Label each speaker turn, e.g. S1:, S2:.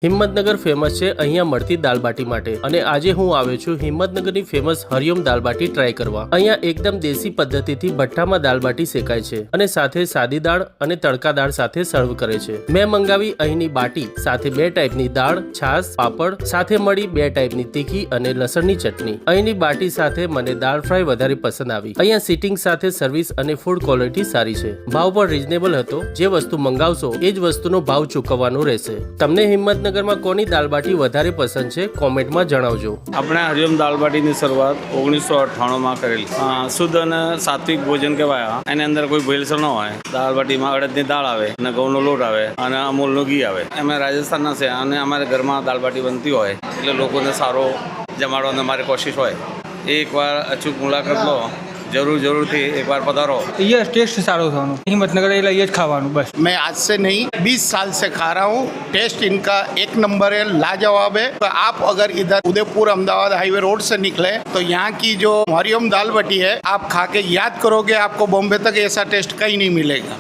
S1: Himmatnagar famous છે અહીંયા મળતી દાલબાટી માટે અને આજે હું આવ્યો છું હિંમતનગરની ફેમસ હરિઓમ દાલબાટી ટ્રાય કરવા। અહીંયા એકદમ દેશી પદ્ધતિથી ભઠ્ઠામાં દાલબાટી શેકાય છે અને સાથે સાદી દાળ અને તડકા દાળ સાથે સર્વ કરે છે। મેં મંગાવી અહીંની બાટી સાથે 2 ટાઈપની દાળ, છાશ, પાપડ સાથે મળી 2 ટાઈપની તીખી અને લસણની ચટણી। અહીંની બાટી સાથે મને દાળ ફ્રાય વધારે પસંદ આવી। અહીંયા સીટિંગ સાથે સર્વિસ અને ફૂડ ક્વોલિટી સારી છે। ભાવ પણ રીઝનેબલ હતો। જે વસ્તુ મંગાવશો એ જ વસ્તુનો ભાવ ચૂકવવાનો રહેશે। તમને હિંમતનગર માં કોની દાલબાટી વધારે પસંદ છે કોમેન્ટમાં જણાવજો।
S2: આપણે હરિઓમ દાલબાટીની શરૂઆત 1998માં કરેલી। શુદ્ધ અને સાત્વિક ભોજન કહેવાય। એની અંદર કોઈ ભેળસેળ ન હોય। દાલબાટીમાં અડદની દાળ આવે અને ઘઉંનો લોટ આવે અને અમૂલનું ઘી આવે। અમે રાજસ્થાનના છે અને અમારા ઘરમાં દાલબાટી બનતી હોય એટલે લોકોને સારો જમાડવાની અમારી કોશિશ હોય। એકવાર અચૂક મુલાકાત લો, जरूर थी एक बार पधारो।
S3: ये टेस्ट सारो था हिम्मतनगर ये खावानू बस।
S4: मैं आज से नहीं 20 साल से खा रहा हूँ। टेस्ट इनका एक नंबर है, लाजवाब है। तो आप अगर इधर उदयपुर अहमदाबाद हाईवे रोड से निकले तो यहाँ की जो हरिओम दाल बाटी है आप खा के याद करोगे, आपको बॉम्बे तक ऐसा टेस्ट कहीं नहीं मिलेगा।